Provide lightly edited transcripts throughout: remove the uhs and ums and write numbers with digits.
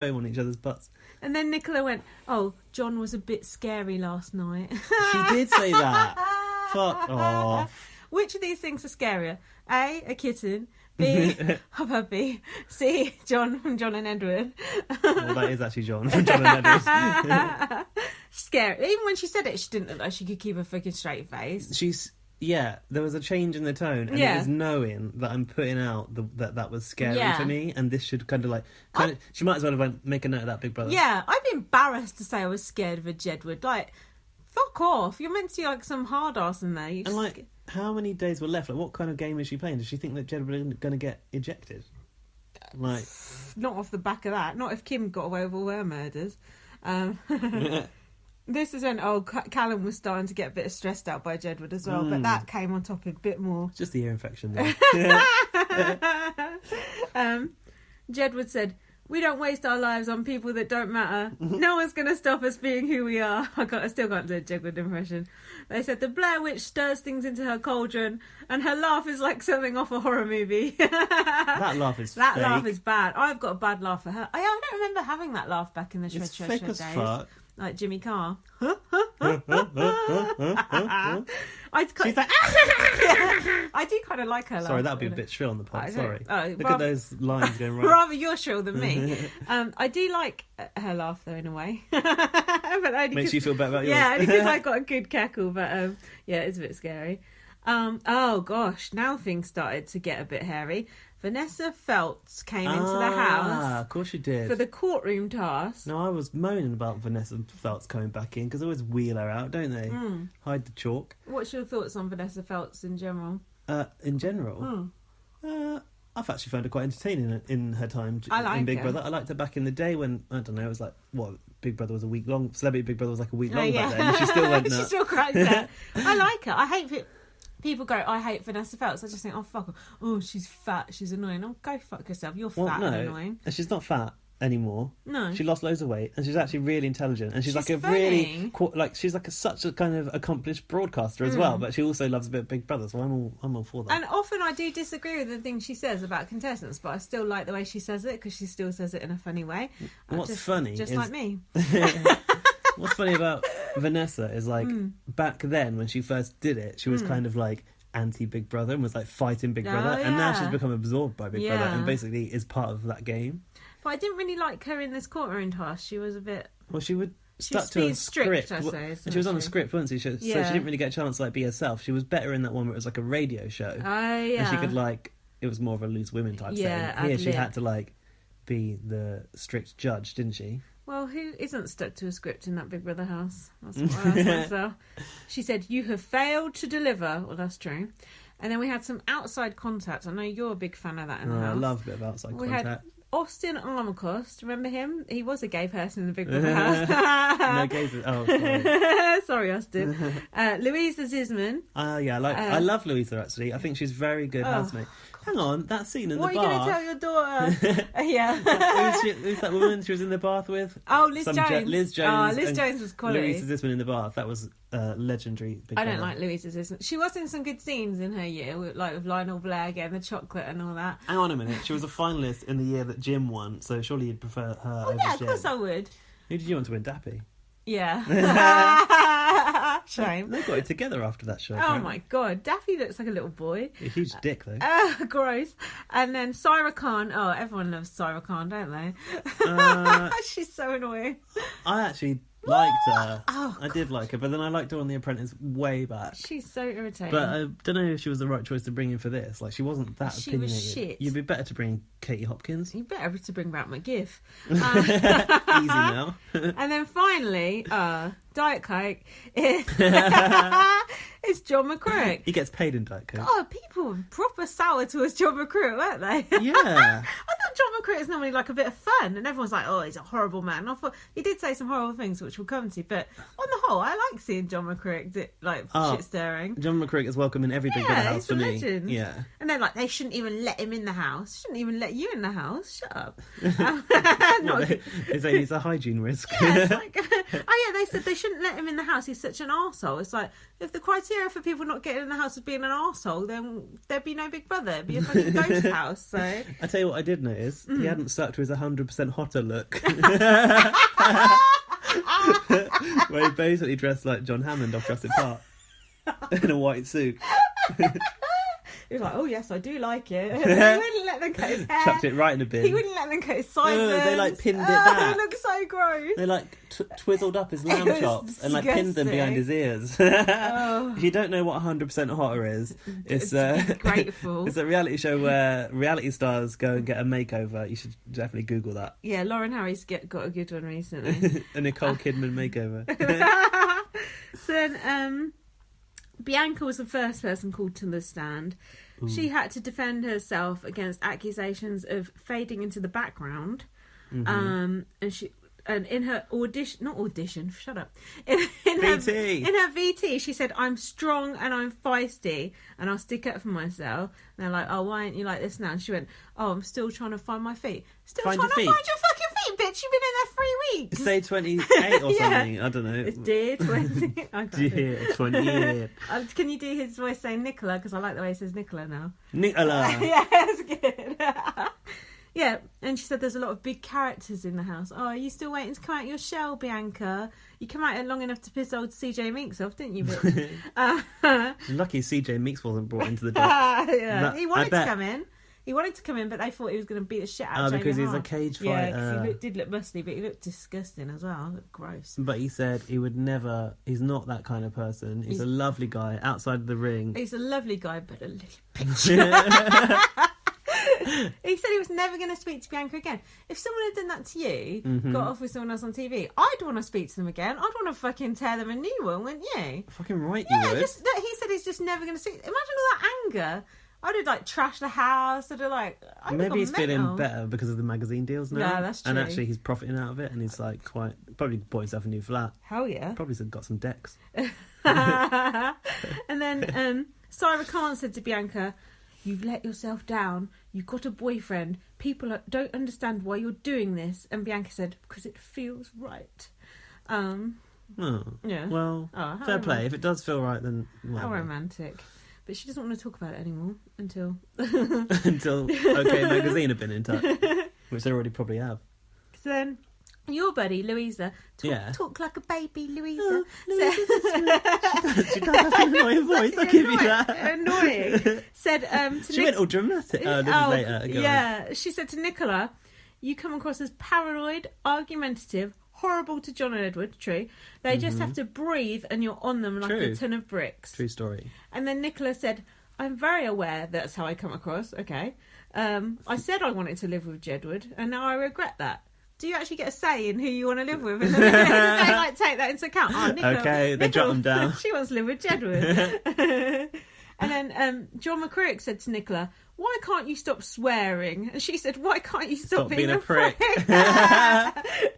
on each other's butts. And then Nicola went, "Oh, John was a bit scary last night." She did say that. Fuck off. Which of these things are scarier? A kitten. B, a puppy. C, John from John and Edward. Well, that is actually John from John and Edward. Scary. Even when she said it, she didn't look like she could keep a fucking straight face. There was a change in the tone, and it was knowing that I'm putting out that was scary for me, and this should kind of she might as well have make a note of that, Big Brother. Yeah, I'd be embarrassed to say I was scared of a Jedward. Like, fuck off. You're meant to be like some hard ass in there. And like, how many days were left? Like, what kind of game is she playing? Does she think that Jedward is going to get ejected? Like, not off the back of that. Not if Kim got away with all her murders. This is when Callum was starting to get a bit stressed out by Jedward as well, but that came on top a bit more. Just the ear infection there. Jedward said, "We don't waste our lives on people that don't matter. No one's going to stop us being who we are." I still can't do a Jedward impression. They said the Blair Witch stirs things into her cauldron, and her laugh is like something off a horror movie. That laugh is That fake. laugh is bad. I've got a bad laugh for her. I don't remember having that laugh back in the Shred It's Shred fake Shred as days. fuck. Like Jimmy Carr. She's like, I do kind of like her laugh. sorry, that would be a bit shrill on the pod. Sorry. Look rather, at those lines going right. Rather you're shrill than me. I do like her laugh though, in a way. But only Makes you feel better about yours. Yeah, only because I've got a good cackle. But yeah, it's a bit scary. Oh gosh, now things started to get a bit hairy. Vanessa Feltz came into the house. Of course she did. For the courtroom task. No, I was moaning about Vanessa Feltz coming back in, because they always wheel her out, don't they? Hide the chalk. What's your thoughts on Vanessa Feltz in general? In general? I've actually found her quite entertaining in her time in Big Brother. I liked her back in the day when, I don't know, it was like, Big Brother was a week long. Celebrity Big Brother was like a week long back then. And she still went nuts. She still cracked that. I like her. I hate it. People go, "I hate Vanessa Feltz." I just think, oh, fuck her. Oh, she's fat. She's annoying. Oh, go fuck yourself. You're fat and annoying. And she's not fat anymore. No. She lost loads of weight, and she's actually really intelligent. And she's like a funny. really, she's like such a kind of accomplished broadcaster as well. But she also loves a bit of Big Brother, so I'm all for that. And often I do disagree with the things she says about contestants, but I still like the way she says it, because she still says it in a funny way. What's funny just is, like me. What's funny about Vanessa is like back then when she first did it, she was kind of like anti-Big Brother and was like fighting Big Brother, and now she's become absorbed by Big Brother and basically is part of that game. But I didn't really like her in this courtroom task. She was a bit... Well, she would stuck was to a being strict, script. I say, And she was on a script, wasn't she? So she didn't really get a chance to like be herself. She was better in that one where it was like a radio show. Oh, yeah. And she could like... It was more of a loose women type thing. Here she had to like be the strict judge, didn't she? Well, who isn't stuck to a script in that Big Brother house? That's what I asked myself. She said, "You have failed to deliver." Well, that's true. And then we had some outside contact. I know you're a big fan of that in the house. I love a bit of outside contact. Had Austin Armacost, remember him? He was a gay person in the Big Brother house. No gays. Oh, sorry. Sorry, Austin. Louisa Zisman. Yeah, I love Louisa, actually. I think she's very good housemate. Hang on, that scene in the bath. What are you going to tell your daughter? Yeah. Who's that woman she was in the bath with? Oh, Liz Jones. Liz Jones. Liz Jones was quality. Louisa Zisman in the bath. That was legendary. I don't like Louisa Zisman. She was in some good scenes in her year, with Lionel Blair getting the chocolate and all that. Hang on a minute. She was a finalist in the year that Jim won, so surely you'd prefer her over yeah, of Jim. course I would. Who did you want to win, Dappy? Yeah. Shame. They got it together after that show. Oh apparently. my god, Daffy looks like a little boy. A huge dick though. Gross. And then Syra Khan. Oh, everyone loves Syra Khan, don't they? She's so annoying. I actually liked her. I did like her, but then I liked her on The Apprentice way back. She's so irritating. But I don't know if she was the right choice to bring in for this. Like, she wasn't that opinionated. She was shit. You'd be better to bring Katie Hopkins. You better to bring back McGiff. Easy now. And then finally, Diet Coke is John McCrick. He gets paid in Diet Coke. Oh, people were proper sour towards John McCrick, weren't they? Yeah. I thought John McCrick is normally like a bit of fun, and everyone's like, "Oh, he's a horrible man." And I thought he did say some horrible things, which we'll come to. But on the whole, I like seeing John McCrick shit stirring. John McCrick is welcome in every Big Brother house for me. Legend. Yeah. And then they shouldn't even let him in the house. Shouldn't even let you in the house. Shut up. They say he's a hygiene risk. Yeah, it's like, they said they shouldn't let him in the house. He's such an arsehole. It's like, if the criteria for people not getting in the house was being an arsehole, then there'd be no Big Brother. It'd be a fucking ghost house. So I tell you what I did notice. is he hadn't stuck to his 100% hotter look. Where he basically dressed like John Hammond off Jurassic Park in a white suit. He was like, oh yes, I do like it. He wouldn't let them cut his hair. Chucked it right in the bin. He wouldn't let them cut his sideburns. They like pinned it back. It looks so gross. They like twizzled up his lamb chops and like pinned them behind his ears. If you don't know what 100% hotter is, it's grateful. It's a reality show where reality stars go and get a makeover. You should definitely Google that. Yeah, Lauren Harry's got a good one recently. A Nicole Kidman makeover. So then, Bianca was the first person called to the stand. Ooh. She had to defend herself against accusations of fading into the background. Mm-hmm. And in her audition, not audition, shut up. In her VT, she said, I'm strong and I'm feisty and I'll stick up for myself. And they're like, oh, why aren't you like this now? And she went, oh, I'm still trying to find my feet. Still trying to find your fucking feet, bitch. You've been in there 3 weeks. Say 28 or something. Yeah. I don't know. It's dear 20. Dear 28. Can you do his voice saying Nicola? Because I like the way he says Nicola now. Nicola. Yeah, that's good. Yeah, and she said there's a lot of big characters in the house. Oh, are you still waiting to come out your shell, Bianca? You come out long enough to piss old CJ Meeks off, didn't you, bitch? Lucky CJ Meeks wasn't brought into the dock. Yeah. He wanted to come in. He wanted to come in, but they thought he was going to beat the shit out of Jamie because he's Hart. a cage fighter. Yeah, because he did look muscly, but he looked disgusting as well. He looked gross. But he said he would never... He's not that kind of person. He's a lovely guy outside of the ring. He's a lovely guy, but a little bitch. He said he was never going to speak to Bianca again. If someone had done that to you, got off with someone else on TV, I'd want to speak to them again. I'd want to fucking tear them a new one, wouldn't you? Fucking right, you would. He said he's just never going to speak. Imagine all that anger. I'd have like trashed the house. I'd have like. Maybe he's feeling better because of the magazine deals now. Yeah, that's true. And actually, he's profiting out of it, and he's like probably bought himself a new flat. Hell yeah. Probably got some decks. And then Sarah Khan said to Bianca, "You've let yourself down. You've got a boyfriend. People don't understand why you're doing this." And Bianca said, "Because it feels right." Yeah. Well, fair play. If it does feel right, then how romantic. But she doesn't want to talk about it anymore until OK Magazine have been in touch, which they already probably have. So then your buddy Louisa talk like a baby, Louisa. She does have an annoying voice. I'll give you that. Annoying. Said she went all dramatic. This is later. She said to Nicola, "You come across as paranoid, argumentative, horrible to John and Edward." True. They just have to breathe and you're on them like a ton of bricks. True story. And then Nicola said, "I'm very aware that's how I come across. Okay. I said I wanted to live with Jedward and now I regret that. Do you actually get a say in who you want to live with?" And then they like take that into account. Oh, Nicola, okay, they jot them down. She wants to live with Jedward. And then John McCrick said to Nicola, "Why can't you stop swearing?" And she said, "Why can't you stop being a prick?"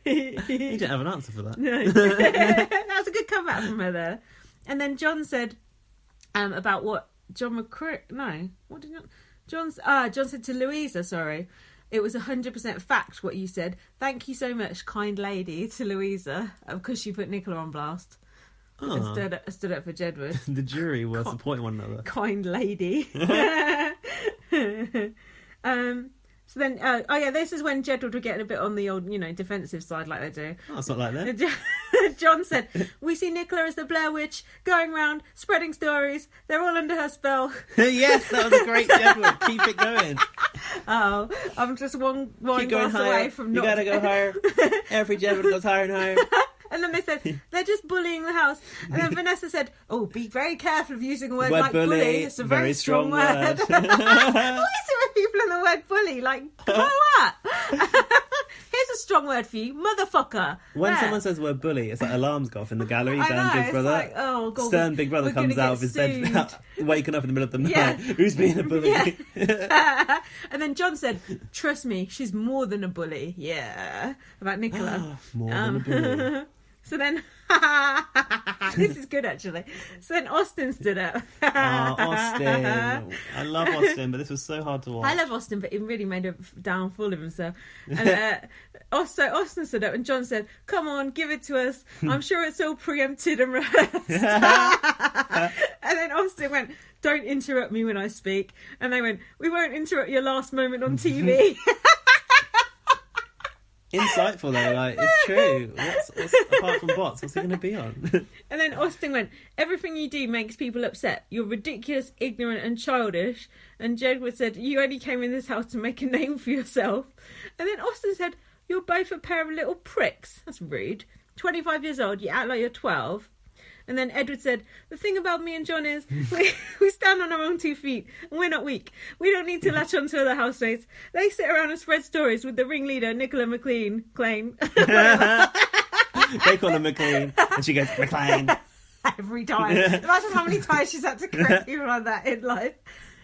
He didn't have an answer for that. No. That was a good comeback from her there. And then John said about what John McCrick... No. What did John said to Louisa, sorry. "It was 100% fact what you said. Thank you so much, kind lady," to Louisa, because she put Nicola on blast. And stood up for Jedward. The jury were supporting one another. Kind lady. So then, this is when Jedward were getting a bit on the old, defensive side like they do. Oh, it's not like that. John said, "We see Nicola as the Blair Witch, going round, spreading stories. They're all under her spell." Yes, that was a great Jedward. Keep it going. Oh, I'm just one glass away from not... You gotta go higher. Every Jedward goes higher and higher. And then they said, "They're just bullying the house." And then Vanessa said, "Oh, be very careful of using a word like bully. It's a very strong word." What is it with people in the word bully? Like, grow up. Here's a strong word for you, motherfucker. When someone says the word bully, it's like alarms go off in the gallery down Big Brother. Like, oh, God, Stern Big Brother comes out of his bed, waking up in the middle of the night. Who's being a bully? Yeah. And then John said, "Trust me, she's more than a bully." Yeah. About Nicola. More than a bully. So then, this is good actually. So then Austin stood up. Austin. I love Austin, but this was so hard to watch. I love Austin, but he really made a downfall of himself. And so Austin stood up and John said, "Come on, give it to us. I'm sure it's all preempted and rehearsed." And then Austin went, "Don't interrupt me when I speak." And they went, "We won't interrupt your last moment on TV." Insightful though, like, it's true. What's apart from bots, what's he going to be on? And then Austin went, everything you do makes people upset. You're ridiculous, ignorant and childish. And Jedward said, you only came in this house to make a name for yourself. And then Austin said, you're both a pair of little pricks. That's rude. 25 years old, you act like you're 12. And then Edward said, the thing about me and John is we stand on our own 2 feet and we're not weak. We don't need to latch on to other housemates. They sit around and spread stories with the ringleader, Nooooolan McLean. They call him McLean and she goes, McLean. Every time. Imagine how many times she's had to correct people like that in life.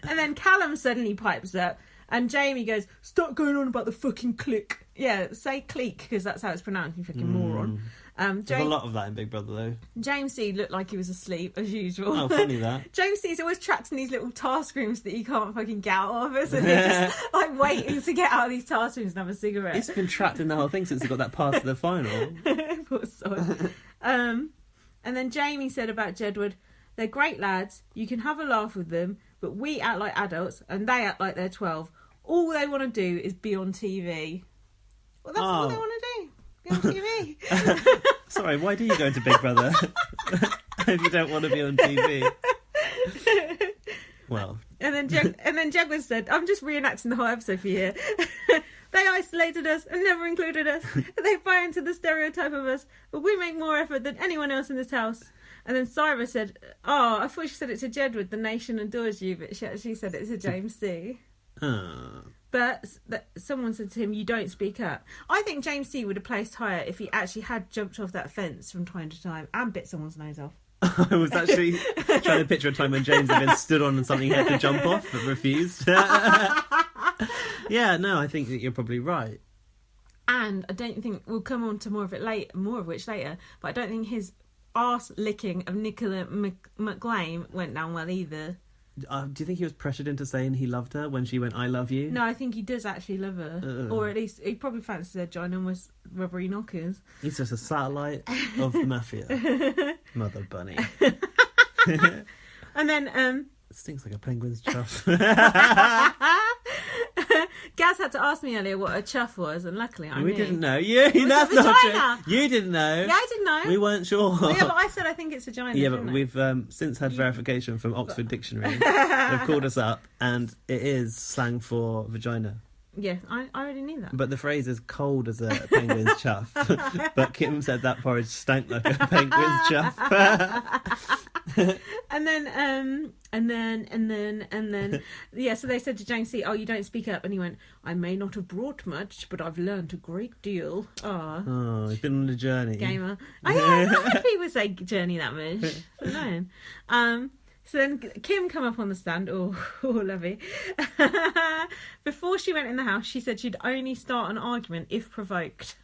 And then Callum suddenly pipes up and Jamie goes, stop going on about the fucking clique. Yeah, say clique because that's how it's pronounced, you fucking moron. There's a lot of that in Big Brother though. James C looked like he was asleep as usual. Oh, funny that. James C's always trapped in these little task rooms that you can't fucking get out of, isn't he? Just like waiting to get out of these task rooms and have a cigarette. He's been trapped in the whole thing since he got that pass to the final. Poor sod. And then Jamie said about Jedward, they're great lads, you can have a laugh with them, but we act like adults and they act like they're 12. All they want to do is be on TV. Well, that's all they want to do. Be on TV. Sorry, why do you go into Big Brother if you don't want to be on TV? Well. And then Jedward said, I'm just reenacting the whole episode for you. They isolated us and never included us. They buy into the stereotype of us, but we make more effort than anyone else in this house. And then Cyrus said, oh, I thought she said it to Jedward, the nation adores you, but she actually said it to James C. But someone said to him, you don't speak up. I think James C would have placed higher if he actually had jumped off that fence from time to time and bit someone's nose off. I was actually trying to picture a time when James had been stood on something he had to jump off but refused. Yeah, no, I think that you're probably right. And I don't think we'll come on to more of which later, but I don't think his arse licking of Nooooolan McLean went down well either. Do you think he was pressured into saying he loved her when she went, I love you? No, I think he does actually love her. Or at least he probably fancies her ginormous rubbery knockers. He's just a satellite of the mafia. Mother bunny. And then it stinks like a penguin's chuff. Gaz had to ask me earlier what a chuff was, and luckily I knew. We didn't know. That's not true. You didn't know. Yeah, I didn't know. We weren't sure. Well, yeah, but I said I think it's vagina. Yeah, but we've since had verification from Oxford Dictionary. They've called us up, and it is slang for vagina. Yeah, I already knew that. But the phrase is cold as a penguin's chuff. But Kim said that porridge stank like a penguin's chuff. And then, yeah, so they said to James C, oh, you don't speak up. And he went, I may not have brought much, but I've learned a great deal. Oh, he's been on a journey. Gamer. I know people say journey that much. I don't know. So then Kim come up on the stand. Oh, lovely. Before she went in the house, she said she'd only start an argument if provoked.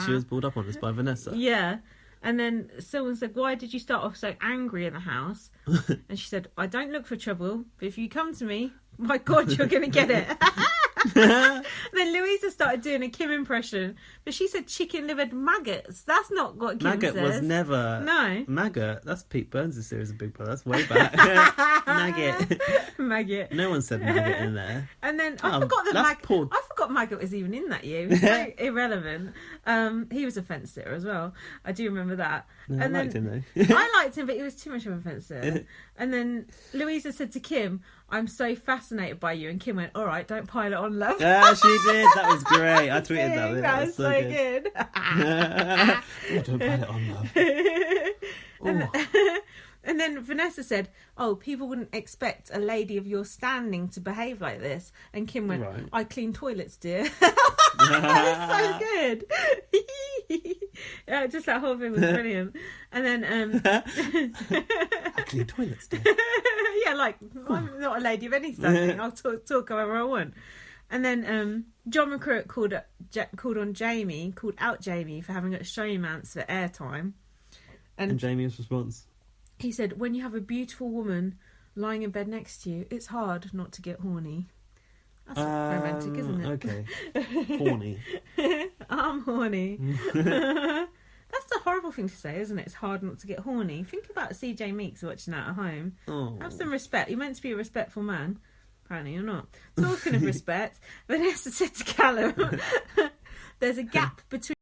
She was pulled up on this by Vanessa. Yeah. And then someone said, why did you start off so angry in the house? And she said, I don't look for trouble, but if you come to me, my God, you're going to get it. Then Louisa started doing a Kim impression, but she said chicken-livered maggots. That's not what Kim Maggot says. was never... No. Maggot? That's Pete Burns' series of Big Brother. That's way back. Maggot. No one said maggot in there. And then I forgot maggot was even in that year. It was so irrelevant. He was a fence sitter as well. I do remember that. No, and I liked him though. I liked him, but he was too much of a fence sitter. And then Louisa said to Kim, I'm so fascinated by you. And Kim went, all right, don't pile it on, love. Yeah, she did. That was great. I tweeted that. That was so good. Oh, don't pile it on, love. And then Vanessa said, oh, people wouldn't expect a lady of your standing to behave like this. And Kim went, right. I clean toilets, dear. That was so good. Yeah, just that whole thing was brilliant. And then I clean toilets, dear. Yeah, like, I'm not a lady of any standing. I'll talk however I want. And then John McCrook called out Jamie for having a showmance for airtime. And Jamie's response? He said, when you have a beautiful woman lying in bed next to you, it's hard not to get horny. That's romantic, isn't it? Okay. Horny. I'm horny. That's a horrible thing to say, isn't it? It's hard not to get horny. Think about CJ Meeks watching that at home. Oh. Have some respect. You're meant to be a respectful man. Apparently you're not. Talking of respect, Vanessa said to Callum, there's a gap between